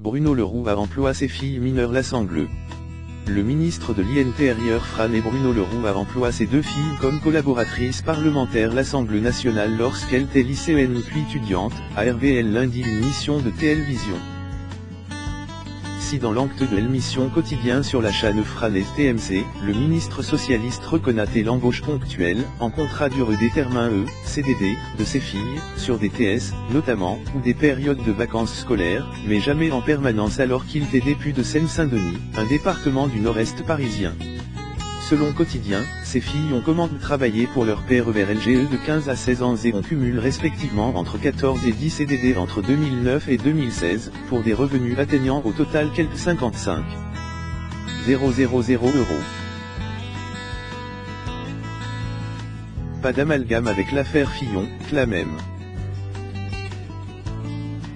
Bruno Le Roux a emploi ses filles mineures l'Assemblée. Le ministre de l'Intérieur Fran et Bruno Le Roux a emploi ses deux filles comme collaboratrices parlementaires l'Assemblée nationale lorsqu'elle était lycéenne puis étudiante, à RVL lundi une mission de télévision. Si dans l'encte de l'émission quotidien sur la chaîne Fran et TMC, le ministre socialiste reconnaît l'embauche ponctuelle, en contrat durée déterminée, CDD, de ses filles, sur des TS, notamment, ou des périodes de vacances scolaires, mais jamais en permanence alors qu'il était député de Seine-Saint-Denis, un département du nord-est parisien. Selon Quotidien, ces filles ont commencé de travailler pour leur père vers LGE de 15 à 16 ans et on cumule respectivement entre 14 et 10 CDD entre 2009 et 2016, pour des revenus atteignant au total quelques 55 000 €. Pas d'amalgame avec l'affaire Fillon, Clamem.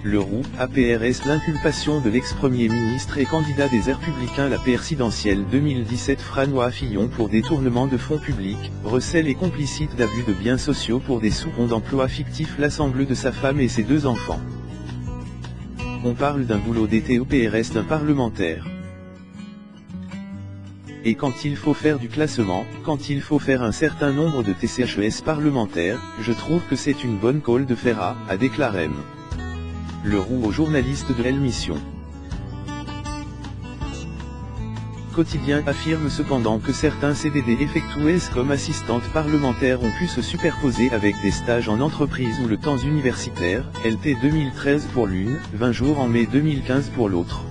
Le Roux, APRS. L'inculpation de l'ex-premier ministre et candidat des Républicains à la présidentielle 2017 François Fillon pour détournement de fonds publics, recel et complicite d'abus de biens sociaux pour des sous-ronds d'emploi fictifs l'Assemblée de sa femme et ses deux enfants. On parle d'un boulot d'été au PRS d'un parlementaire. Et quand il faut faire du classement, quand il faut faire un certain nombre de TCHES parlementaires, je trouve que c'est une bonne call de faire a déclaré Le Roux aux journalistes de l'émission. Quotidien affirme cependant que certains CDD effectués comme assistantes parlementaires ont pu se superposer avec des stages en entreprise ou le temps universitaire, LT 2013 pour l'une, 20 jours en mai 2015 pour l'autre.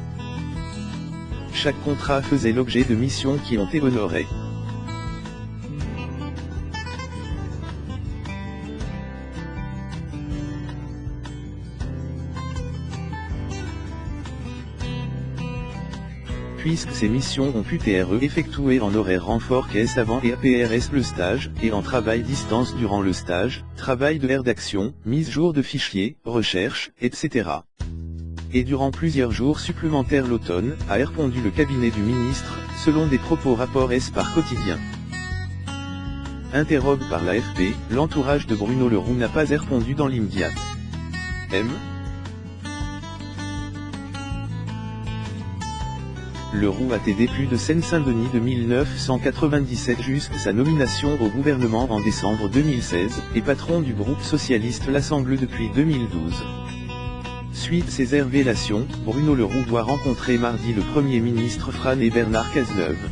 Chaque contrat faisait l'objet de missions qui ont été honorées. Puisque ces missions ont pu être effectuées en horaire renfort caisse avant et APRS le stage, et en travail distance durant le stage, travail de rédaction, mise jour de fichiers, recherche, etc. Et durant plusieurs jours supplémentaires l'automne, a répondu le cabinet du ministre, selon des propos rapport S par Quotidien. Interrogué par l'AFP, l'entourage de Bruno Le Roux n'a pas répondu dans l'immédiat. Le Roux a été député de Seine-Saint-Denis de 1997 jusqu'à sa nomination au gouvernement en décembre 2016, et patron du groupe socialiste l'Assemblée depuis 2012. Suite ces révélations, Bruno Le Roux doit rencontrer mardi le Premier ministre Fran et Bernard Cazeneuve.